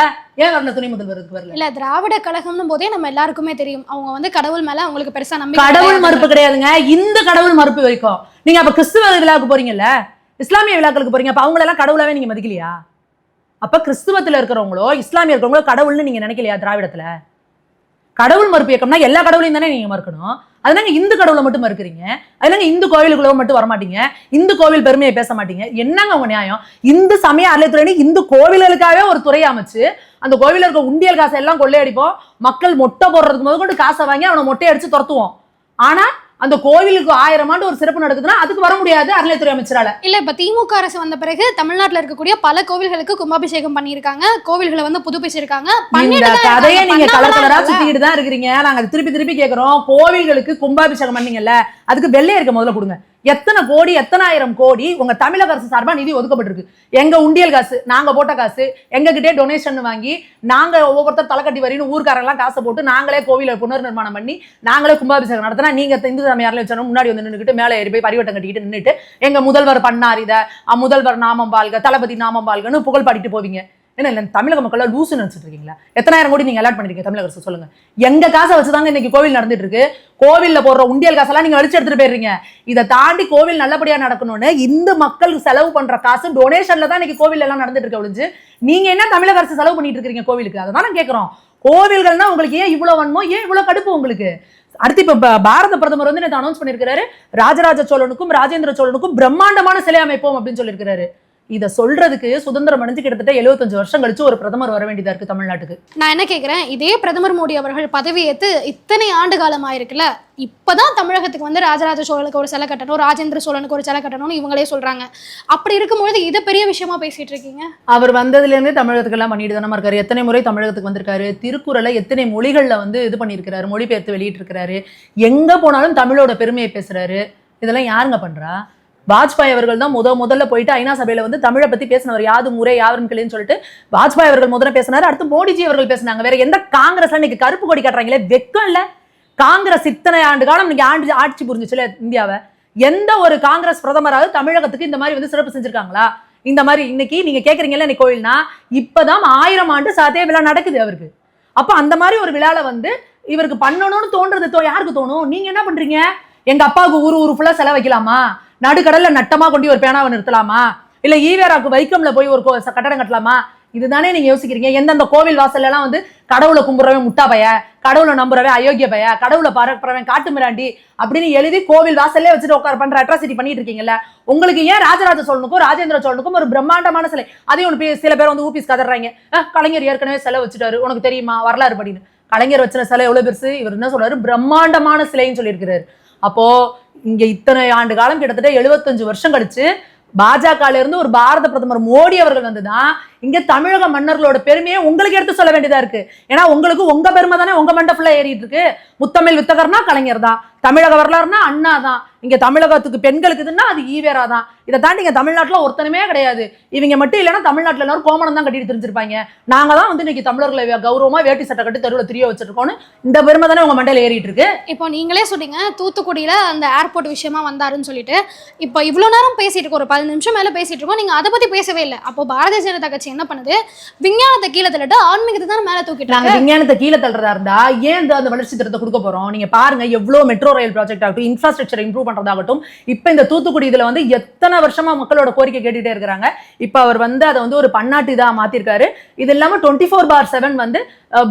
ஏன் வரல துணை முதல்வருக்கு? வரல. இல்ல திராவிட கழகம்னு போதே நம்ம எல்லாருக்குமே தெரியும் அவங்க வந்து கடவுள் மேல அவங்களுக்கு பெருசா நம்பிக்கை. கடவுள் மறுப்பு கிடையாதுங்க, இந்த கடவுள் மறுப்பு வரைக்கும். நீங்க அப்ப கிறிஸ்துவ விழாவுக்கு போறீங்கல்ல, இஸ்லாமிய விழாக்களுக்கு போறீங்க, அப்ப அவங்களெல்லாம் கடவுளாவே நீங்க மதிக்கலையா? அப்ப கிறிஸ்துவத்துல இருக்கிறவங்களோ இஸ்லாமிய இருக்கிறவங்களோ கடவுள்னு நீங்க நினைக்கலையா? திராவிடத்துல கடவுள் மறுப்பு இயக்கம்னா எல்லா கடவுளையும் தானே நீங்க மறுக்கணும். அதனால இந்து கடவுளை மட்டும் மறுக்கிறீங்க. அதனால இந்து கோவிலுக்குள்ள மட்டும் வரமாட்டீங்க, இந்து கோவில் பெருமையை பேச மாட்டீங்க. என்னங்க உங்க நியாயம்? இந்து சமய அறநிலையத்துறை இந்து கோவில்களுக்காகவே ஒரு துறை அமைச்சு அந்த கோவில இருக்க உண்டியல் காசை எல்லாம் கொள்ளையடிப்போம். மக்கள் மொட்டை போடுறதுக்கு முதல் கொண்டு காசை வாங்கி அவனை மொட்டை அடிச்சு துரத்துவோம். ஆனா அந்த கோவிலுக்கு 1000 ஆண்டு ஒரு சிறப்பு நடக்குதுன்னா அதுக்கு வர முடியாது அறநிலையத்துறை அமைச்சரால. இல்ல இப்ப திமுக அரசு வந்த பிறகு தமிழ்நாட்டுல இருக்கக்கூடிய பல கோவில்களுக்கு கும்பாபிஷேகம் பண்ணிருக்காங்க, கோவில்களை வந்து புதுப்பிச்சிருக்காங்க. இந்த கதையை நீங்க கலர் கலரா சுத்திக்கிட்டு தான் இருக்கிறீங்க. நாங்க திருப்பி திருப்பி கேக்குறோம், கோவில்களுக்கு கும்பாபிஷேகம் பண்ணீங்கல்ல, அதுக்கு வெள்ளை இருக்க முதல்ல கொடுங்க. எத்தனை கோடி, எத்தனை ஆயிரம் கோடி உங்க தமிழக அரசு சார்பா நிதி ஒதுக்கப்பட்டிருக்கு. எங்க உண்டியல் காசு, நாங்க போட்ட காசு, எங்க கிட்டே டொனேஷன் வாங்கி நாங்க ஒவ்வொருத்தர் தலைக்கட்டி வரின்னு ஊர்க்காரெல்லாம் காசை போட்டு நாங்களே கோவிலை புனர் நிர்மாணம் பண்ணி நாங்களே கும்பாபிஷேகம் நடத்தினா நீங்க இந்து சமயாரில் வச்சோம் முன்னாடி வந்து நின்றுட்டு மேலே ஏறி போய் பரிவட்டம் கட்டிக்கிட்டு நின்றுட்டு எங்க முதல்வர் பண்ணார் இதை, முதல்வர் நாமம் பால்க, தளபதி நாமம் பால்கன்னு புகழ் பாடிட்டு போவீங்க. என்ன இல்லை தமிழக மக்கள் லூசு நினைச்சிட்டு இருக்கீங்களா? எத்தனாயிரம் கோடி நீங்க அலாட் பண்ணிருக்கீங்க தமிழக அரசு? சொல்லுங்க. எங்க காசை வச்சுதாங்க இன்னைக்கு கோவில் நடந்துட்டு இருக்கு. கோவில்ல போடுற உண்டியல் காசெல்லாம் நீங்க அடிச்சு எடுத்துட்டு போயிடுறீங்க. இதை தாண்டி கோவில் நல்லபடியா நடக்கணும்னு இந்து மக்கள் செலவு பண்ற காசு டொனேஷன்ல தான் இன்னைக்கு கோவில் எல்லாம் நடந்துட்டு இருக்க ஒழிஞ்சு நீங்க என்ன தமிழக அரசு செலவு பண்ணிட்டு இருக்கீங்க கோவிலுக்கு? அதை தான் நான் கேட்கிறோம். கோவில்கள்னா உங்களுக்கு ஏன் இவ்வளவு வன்மோ, ஏன் இவ்வளவு கடுப்பு உங்களுக்கு? அடுத்து இப்ப பாரத பிரதமர் வந்து நேற்று அனௌன்ஸ் பண்ணிருக்காரு, ராஜராஜ சோழனுக்கும் ராஜேந்திர சோழனுக்கும் பிரம்மாண்டமான சிலை அமைப்போம் அப்படின்னு சொல்லியிருக்காரு. இதை சொல்றதுக்கு சுதந்திரம் அடைஞ்சு கிட்டத்தட்ட 75 வருஷம் கழிச்சு ஒரு பிரதமர் வர வேண்டியதா இருக்கு தமிழ்நாட்டுக்கு. நான் என்ன கேட்கிறேன், இதே பிரதமர் மோடி அவர்கள் பதவியேற்று இத்தனை ஆண்டு காலம் ஆயிருக்குல்ல, இப்பதான் தமிழகத்துக்கு வந்து ராஜராஜ சோழனுக்கு ஒரு சிலை கட்டணும், ராஜேந்திர சோழனுக்கு ஒரு சிலை கட்டணும்னு இவங்களே சொல்றாங்க. அப்படி இருக்கும்பொழுது இதை பெரிய விஷயமா பேசிட்டு இருக்கீங்க. அவர் வந்ததுல இருந்தே தமிழகத்துக்கு எல்லாம் பண்ணிட்டு தானே இருக்காரு. எத்தனை முறை தமிழகத்துக்கு வந்திருக்காரு, திருக்குறளை எத்தனை மொழிகள்ல வந்து இது பண்ணியிருக்கிறாரு, மொழிபெயர்த்து வெளியிட்டு இருக்கிறாரு, எங்க போனாலும் தமிழோட பெருமையை பேசுறாரு. இதெல்லாம் யாருங்க பண்றா? வாஜ்பாய் அவர்கள் தான் முதல்ல போயிட்டு ஐநா சபையில வந்து தமிழை பத்தி பேசினவர். யாது முறை யாவரும் கிளைன்னு சொல்லிட்டு வாஜ்பாய் அவர்கள் முதல்ல பேசினாரு. அடுத்து மோடிஜி அவர்கள் பேசினாங்க. வேற எந்த காங்கிரஸ் இன்னைக்கு கருப்பு கொடி கட்டுறாங்களே, வெக்கம் இல்ல? காங்கிரஸ் இத்தனை ஆண்டு காலம் இன்னைக்கு ஆட்சி புரிஞ்சுச்சுல இந்தியாவை. எந்த ஒரு காங்கிரஸ் பிரதமராவது தமிழகத்துக்கு இந்த மாதிரி வந்து சிறப்பு செஞ்சிருக்காங்களா? இந்த மாதிரி இன்னைக்கு நீங்க கேக்குறீங்கல்ல இன்னைக்கு கோயில்னா, இப்பதான் 1000 ஆண்டு சாத்திய விழா நடக்குது அவருக்கு. அப்ப அந்த மாதிரி ஒரு விழால வந்து இவருக்கு பண்ணணும்னு தோன்றது யாருக்கு தோணும்? நீங்க என்ன பண்றீங்க? எங்க அப்பாவுக்கு ஊரு ஃபுல்லா செலவு வைக்கலாமா? நடுக்கடல்ல நட்டமா கொண்டு ஒரு பேனாவை நிறுத்தலாமா? இல்ல ஈவேராக்கு வைக்கம்ல போய் ஒரு கட்டடம் கட்டலாமா? இதுதானே நீங்க யோசிக்கிறீங்க. எந்தெந்த கோவில் வாசல் எல்லாம் வந்து கடவுளை கும்புறவன் முட்டா பைய, கடவுளை நம்புறவன் அயோக்கிய பைய, கடவுளை பரப்புறவன் காட்டு மிராண்டி அப்படின்னு எழுதி கோவில் வாசல்லே வச்சுட்டு உட்கார பண்ற அட்ராசிட்டி பண்ணிட்டு இருக்கீங்கல்ல. உங்களுக்கு ஏன் ராஜராஜ சோழனுக்கும் ராஜேந்திர சோழனுக்கும் ஒரு பிரம்மாண்டமான சிலை? அதையும் சில பேர் வந்து ஊபிஸ் கதறாங்க, கலைஞர் ஏற்கனவே சிலை வச்சுட்டாரு உனக்கு தெரியுமா வரலாறு படின்னு. கலைஞர் வச்சின சிலை எவ்வளவு பெருசு? இவர் என்ன சொல்றாரு, பிரம்மாண்டமான சிலைன்னு சொல்லியிருக்கிறாரு. அப்போ இங்க இத்தனை ஆண்டு காலம் கிட்டத்தட்ட 75 வருஷம் கழிச்சு பாஜக இருந்து ஒரு பாரத பிரதமர் மோடி அவர்கள் வந்துதான் இங்க தமிழக மன்னர்களோட பெருமையை உங்களுக்கு எடுத்து சொல்ல வேண்டியதா இருக்கு. ஏன்னா உங்களுக்கு உங்க பெருமை தானே உங்க மண்டை ஃபுல்லா ஏறிட்டு இருக்கு. முத்தமிழ் வித்தகர்னா கலைஞர் தான், தமிழக வரலாறுனா அண்ணா தான், இங்க தமிழகத்துக்கு பெண்களுக்குதுன்னா அது ஈவேரா தான். இதை தாண்டி இங்க தமிழ்நாட்டுல ஒருத்தனுமே கிடையாது. இவங்க மட்டும் இல்லைன்னா தமிழ்நாட்டுல எல்லாரும் கோமணம் தான் கட்டிட்டு தெரிஞ்சிருப்பாங்க. நாங்க தான் வந்து இன்னைக்கு தமிழர்களை கௌரவமா வேட்டி சட்டை கட்டி தெருவில் திரிய வச்சிருக்கோம்னு இந்த பெருமை தானே உங்க மண்டையில ஏறிட்டு இருக்கு. இப்போ நீங்களே சொன்னீங்க தூத்துக்குடியில அந்த ஏர்போர்ட் விஷயமா வந்தாருன்னு சொல்லிட்டு. இப்போ இவ்வளவு நேரம் பேசிட்டு இருக்கோம், ஒரு 15 நிமிஷம் மேல பேசிட்டு இருக்கோம், நீங்க அதை பத்தி பேசவே இல்லை. அப்போ பாரதிய ஜனதா கட்சி என்ன பண்ணுது, விஞ்ஞானத்தை கீழே தள்ளிட்டு ஆன்மீகத்தை தான் மேல தூக்கிட்டு. நாங்க விஞ்ஞானத்தை கீழே தள்ளுறதா இருந்தா ஏன் அந்த வளர்ச்சி திட்டத்தை கொடுக்க போறோம்? நீங்க பாருங்க, எவ்வளவு மெட்ரோ ரயில் ப்ராஜெக்ட் ஆகட்டும், இன்ஃப்ராஸ்ட்ரக்சர் இம்ப்ரூவ் பண்றதாகட்டும், இப்ப இந்த தூத்துக்குடி இதுல வந்து எத்தனை வருஷமா மக்களோட கோரிக்கை கேட்டுட்டே இருக்கிறாங்க. இப்ப அவர் வந்து அதை வந்து ஒரு பன்னாட்டு இதா மாத்திருக்காரு. இது இல்லாம 24/7 வந்து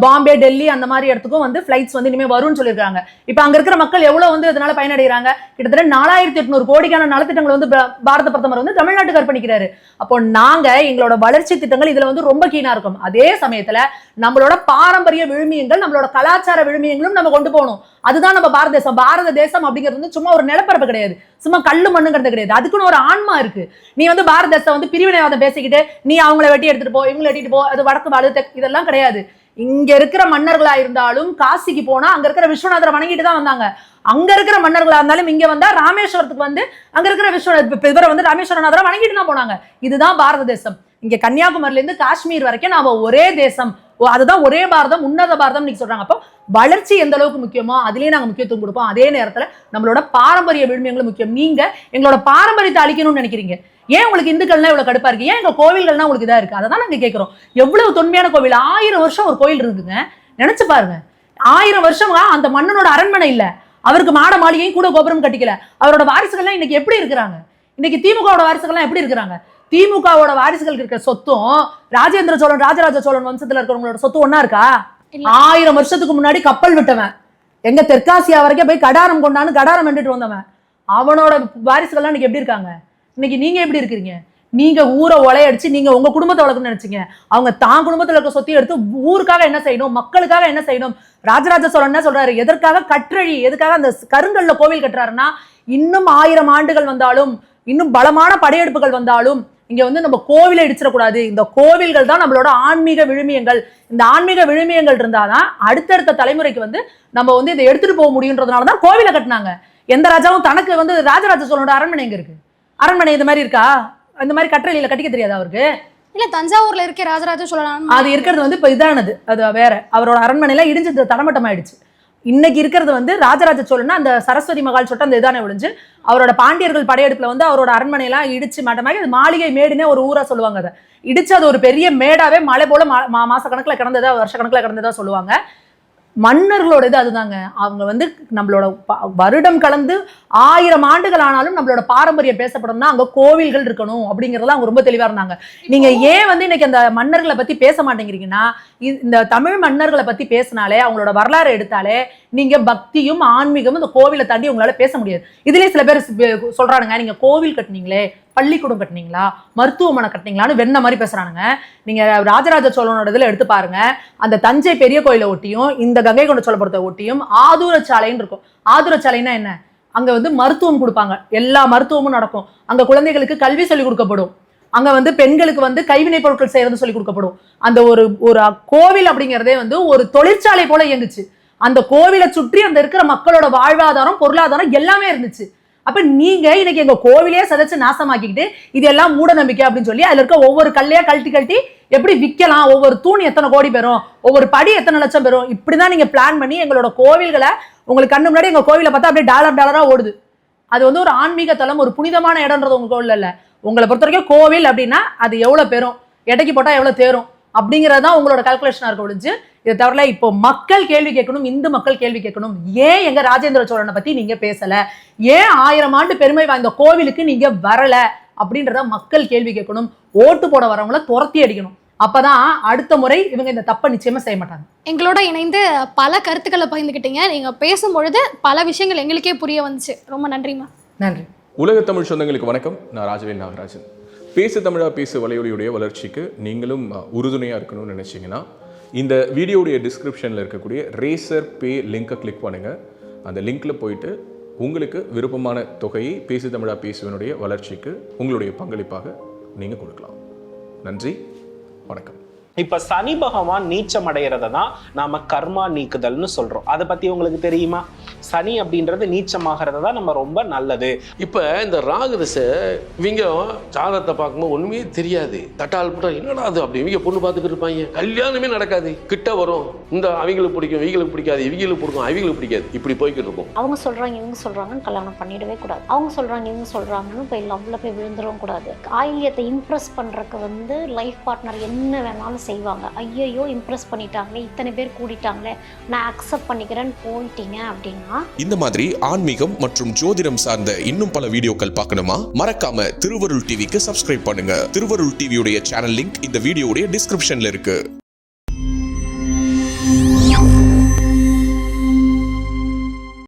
பாம்பே, டெல்லி அந்த மாதிரி இடத்துக்கும் வந்து ஃபிளைட்ஸ் வந்து இனிமே வரும்னு சொல்லியிருக்காங்க. இப்ப அங்க இருக்கிற மக்கள் எவ்வளவு வந்து இதனால பயனடைகிறாங்க? கிட்டத்தட்ட 4800 கோடிக்கான நலத்திட்டங்கள் வந்து பாரத பிரதமர் வந்து தமிழ்நாட்டுக்கு அர்ப்பணிக்கிறாரு. அப்போ நாங்க எங்களோட வளர்ச்சி திட்டங்கள் இதுல வந்து ரொம்ப கீனா இருக்கும். அதே சமயத்துல நம்மளோட பாரம்பரிய விழுமியங்கள், நம்மளோட கலாச்சார விழுமியங்களும் நம்ம கொண்டு போகணும். அதுதான் நம்ம பாரத தேசம். பாரத தேசம் அப்படிங்கிறது வந்து சும்மா ஒரு நிலப்பரப்பு கிடையாது, சும்மா கல்லு மண்ணுங்கிறது கிடையாது. அதுக்குன்னு ஒரு ஆன்மா இருக்கு. நீ வந்து பாரத தேசம் வந்து பிரிவினைவாதம் பேசிக்கிட்டு நீ அவங்கள வெட்டி எடுத்துட்டு போ, இவங்களை வெட்டிட்டு போ, அது வடக்கு வாழு இதெல்லாம் கிடையாது. இங்க இருக்கிற மன்னர்களா இருந்தாலும் காசிக்கு போனா அங்க இருக்கிற விஸ்வநாதரை வணங்கிட்டு தான் வந்தாங்க. அங்க இருக்கிற மன்னர்களா இருந்தாலும் இங்க வந்தா ராமேஸ்வரத்துக்கு வந்து அங்க இருக்கிற இவரை வந்து ராமேஸ்வரநாதரை வணங்கிட்டு தான் போனாங்க. இதுதான் பாரத தேசம். இங்க கன்னியாகுமரியில இருந்து காஷ்மீர் வரைக்கும் நாம ஒரே தேசம், அதுதான் ஒரே பாரதம், உன்னத பாரதம் நீங்க சொல்றாங்க. அப்போ வளர்ச்சி எந்த அளவுக்கு முக்கியமோ அதுலயே நாங்க முக்கியத்துவம் கொடுப்போம். அதே நேரத்துல நம்மளோட பாரம்பரிய விழுமியங்களும் முக்கியம். நீங்க எங்களோட பாரம்பரியத்தை அழிக்கணும்னு நினைக்கிறீங்க. ஏன் உங்களுக்கு இந்துக்கள்னா இவ்வளவு கடுப்பா இருக்கு? ஏன் எங்க கோவில்கள்னா உங்களுக்கு இதா இருக்கு? அதை தான் நாங்க கேட்கிறோம். எவ்வளவு தொன்மையான கோவில், 1000 வருஷம் ஒரு கோயில் இருக்குங்க. நினைச்சு பாருங்க, 1000 வருஷமா அந்த மன்னனோட அரண்மனை இல்ல, அவருக்கு மாட மாளிகையும் கூட கோபுரம் கட்டிக்கல, அவரோட வாரிசுகள்லாம் இன்னைக்கு எப்படி இருக்கிறாங்க? இன்னைக்கு திமுகவோட வாரிசுகள்லாம் எப்படி இருக்கிறாங்க? திமுகவோட வாரிசுகள் இருக்க சொத்தும் ராஜேந்திர சோழன் ராஜராஜ சோழன் வம்சத்துல இருக்கிறவங்களோட சொத்து ஒன்னா இருக்கா? 1000 வருஷத்துக்கு முன்னாடி கப்பல் விட்டவன், எங்க தெற்காசியா வரைக்கும் போய் கடாரம் கொண்டான்னு கடாரம் வெண்டுட்டு வந்தவன், அவனோட வாரிசுகள்லாம் இன்னைக்கு எப்படி இருக்காங்க? இன்னைக்கு நீங்க எப்படி இருக்கிறீங்க? நீங்க ஊரை ஒலையடிச்சு நீங்க உங்க குடும்பத்தை வளர்க்கணும்னு நினைச்சீங்க. அவங்க தான் குடும்பத்துல இருக்க சொத்தையும் எடுத்து ஊருக்காக என்ன செய்யணும், மக்களுக்காக என்ன செய்யணும். ராஜராஜ சோழன் என்ன சொல்றாரு? எதற்காக கற்றழி, எதுக்காக அந்த கருங்கல்ல கோவில் கட்டுறாருன்னா, இன்னும் 1000 ஆண்டுகள் வந்தாலும், இன்னும் பலமான படையெடுப்புகள் வந்தாலும் இங்க வந்து நம்ம கோவிலை இடிச்சிடக்கூடாது. இந்த கோவில்கள் தான் நம்மளோட ஆன்மீக விழுமியங்கள். இந்த ஆன்மீக விழுமியங்கள் இருந்தாதான் அடுத்தடுத்த தலைமுறைக்கு வந்து நம்ம வந்து இதை எடுத்துட்டு போக முடியுன்றதுனாலதான் கோவிலை கட்டினாங்க. எந்த ராஜாவும் தனக்கு வந்து ராஜராஜ சோழனோட அரண்மனை எங்க இருக்கு? அரண்மனை இந்த மாதிரி இருக்கா? இந்த மாதிரி கற்றளியில கட்டிக்க தெரியாது அவருக்கு? இல்ல, தஞ்சாவூர்ல இருக்க ராஜராஜ சோழன் அது இருக்கிறது வந்து இப்ப இதானது, அது வேற. அவரோட அரண்மனையில இடிஞ்சு தடமட்டம் ஆயிடுச்சு. இன்னைக்கு இருக்கிறது வந்து ராஜராஜ சோழன் அந்த சரஸ்வதி மகால் சொட்ட அந்த இதானே ஒழிஞ்சு அவரோட பாண்டியர்கள் படையெடுப்புல வந்து அவரோட அரண்மனையெல்லாம் இடிச்சு மட்டமாகி அது மாளிகை மேடுனே ஒரு ஊரா சொல்லுவாங்க. அதை இடிச்சு அது ஒரு பெரிய மேடாவே மழை போல மாச கணக்குல கிடந்ததா வருஷ கணக்குல கிடந்ததா சொல்லுவாங்க. மன்னர்களோட இது அதுதாங்க. அவங்க வந்து நம்மளோட வருடம் கலந்து 1000 ஆண்டுகள் ஆனாலும் நம்மளோட பாரம்பரியம் பேசப்படணும்னா அங்க கோவில்கள் இருக்கணும் அப்படிங்கறதுல அவங்க ரொம்ப தெளிவா இருந்தாங்க. நீங்க ஏன் வந்து இன்னைக்கு அந்த மன்னர்களை பத்தி பேச மாட்டேங்கிறீங்கன்னா, இந்த தமிழ் மன்னர்களை பத்தி பேசினாலே, அவங்களோட வரலாறு எடுத்தாலே நீங்க பக்தியும் ஆன்மீகமும் இந்த கோவிலை தாண்டி உங்களால பேச முடியாது. இதுலயே சில பேர் சொல்றானுங்க, நீங்க கோவில் கட்டினீங்களே, பள்ளிக்கூடம் கட்டினீங்களா, மருத்துவமனை கட்டினீங்களான்னு வெண்ண மாதிரி பேசுறானுங்க. நீங்க ராஜராஜ சோழனோட இதுல எடுத்து பாருங்க, அந்த தஞ்சை பெரிய கோயிலை ஒட்டியும் இந்த கங்கை கொண்ட சோழபுரத்தை ஒட்டியும் ஆதூரச்சாலைன்னு இருக்கும். ஆதூரச்சாலைன்னா என்ன? அங்க வந்து மருத்துவம் கொடுப்பாங்க, எல்லா மருத்துவமும் நடக்கும். அங்க குழந்தைகளுக்கு கல்வி சொல்லிக் கொடுக்கப்படும். அங்க வந்து பெண்களுக்கு வந்து கைவினை பொருட்கள் செய்யறது சொல்லி கொடுக்கப்படும். அந்த ஒரு கோவில் அப்படிங்கிறதே வந்து ஒரு தொழிற்சாலை போல இயங்குச்சு. அந்த கோவிலை சுற்றி அந்த இருக்கிற மக்களோட வாழ்வாதாரம், பொருளாதாரம் எல்லாமே இருந்துச்சு. அப்ப நீங்க இன்னைக்கு எங்க கோவிலே சதைச்சு நாசமாக்கிக்கிட்டு இதெல்லாம் மூட நம்பிக்கை அப்படின்னு சொல்லி அதுல இருக்க ஒவ்வொரு கல்லையா கழட்டி எப்படி விற்கலாம், ஒவ்வொரு தூண் எத்தனை கோடி பெறும், ஒவ்வொரு படி எத்தனை லட்சம் பெறும், இப்படிதான் நீங்க பிளான் பண்ணி எங்களோட கோவில்களை உங்களுக்கு கண்ணு முன்னாடி எங்க கோவிலை பார்த்தா அப்படியே டாலரா ஓடுது. அது வந்து ஒரு ஆன்மீக தலம், ஒரு புனிதமான இடம்ன்றது உங்க கோவில் இல்ல. உங்களை பொறுத்த வரைக்கும் கோவில் அப்படின்னா அது எவ்வளவு பெறும், எடைக்கு போட்டா எவ்வளவு தேரும் அப்படிங்கறதான் உங்களோட கால்குலேஷனா இருக்க ஒழிஞ்சு இதை தவிர இப்போ மக்கள் கேள்வி கேட்கணும், இந்து மக்கள் கேள்வி கேட்கணும். ஏன் எங்க ராஜேந்திர சோழனை பத்தி நீங்க பேசல, ஏன் 1000 ஆண்டு பெருமை வாய்ந்த கோவிலுக்கு நீங்க வரல அப்படின்றத மக்கள் கேள்வி கேட்கணும். ஓட்டு போட வரவங்கள துரத்தி அடிக்கணும். அப்பதான் அடுத்த முறை இவங்க இந்த தப்பை நிச்சயமா செய்ய மாட்டாங்க. எங்களோட இணைந்து பல கருத்துக்களை பகிர்ந்துக்கிட்டீங்க. நீங்க பேசும்பொழுது பல விஷயங்கள் எங்களுக்கே புரிய வந்துச்சு. ரொம்ப நன்றிமா. நன்றி. உலக தமிழ் சொந்தங்களுக்கு வணக்கம். நான் ராஜவேல் நாகராஜன். பேசு தமிழா பேசு வலையொலியுடைய வளர்ச்சிக்கு நீங்களும் உறுதுணையாக இருக்கணும்னு நினச்சிங்கன்னா இந்த வீடியோடைய டிஸ்கிரிப்ஷனில் இருக்கக்கூடிய ரேசர் பே லிங்கை கிளிக் பண்ணுங்கள். அந்த லிங்க்கில் போயிட்டு உங்களுக்கு விருப்பமான தொகையை பேசு தமிழா பேசுவனுடைய வளர்ச்சிக்கு உங்களுடைய பங்களிப்பாக நீங்கள் கொடுக்கலாம். நன்றி, வணக்கம். இப்ப சனி பகவான் நீச்சம் அடைகிறத தான் நாம கர்மா நீக்குதல்னு சொல்றோம். அதை பத்தி உங்களுக்கு தெரியுமா? சனி அப்படின்றது நீச்சமாகிறத தான் நம்ம ரொம்ப நல்லது. இப்ப இந்த ராகுதசை இவங்க ஜாதகத்தை பார்க்கும்போது ஒண்ணுமே தெரியாது, தட்டால் போட்டா என்னடா அது அப்படி இவங்க பொண்ணு பார்த்துட்டு இருப்பாங்க, கல்யாணமே நடக்காது, கிட்ட வரும், இந்த அவங்களுக்கு பிடிக்கும், இவங்களுக்கு பிடிக்காது, இவங்களுக்கு பிடிக்கும், அவங்களுக்கு பிடிக்காது, இப்படி போய்கிட்டு இருக்கும். அவங்க சொல்றாங்க இவங்க சொல்றாங்கன்னு கல்யாணம் பண்ணிடவே கூடாது. அவங்க சொல்றாங்க இவங்க சொல்றாங்கன்னு போய் லவ்ல போய் விழுந்துடவும் கூடாது. ஆயிலியத்தை இம்ப்ரெஸ் பண்றதுக்கு வந்து லைஃப் பார்ட்னர் என்ன வேணாலும் செய்வாங்க. ஐயோ இம்ப்ரெஸ் பண்ணிட்டாங்களே, இத்தனை பேர் கூடிட்டாங்களே, நான் அக்செப்ட் பண்ணிக்கிறேன்னு போயிட்டீங்க அப்படின்னா. இந்த மாதிரி ஆன்மீகம் மற்றும் ஜோதிடம் சார்ந்த இன்னும் பல வீடியோக்கள் பார்க்கணுமா? மறக்காம திருவருள் டிவிக்கு சப்ஸ்கிரைப் பண்ணுங்க. திருவருள் டிவியுடைய சேனல் லிங்க் இந்த வீடியோடைய டிஸ்கிரிப்ஷன்ல இருக்கு.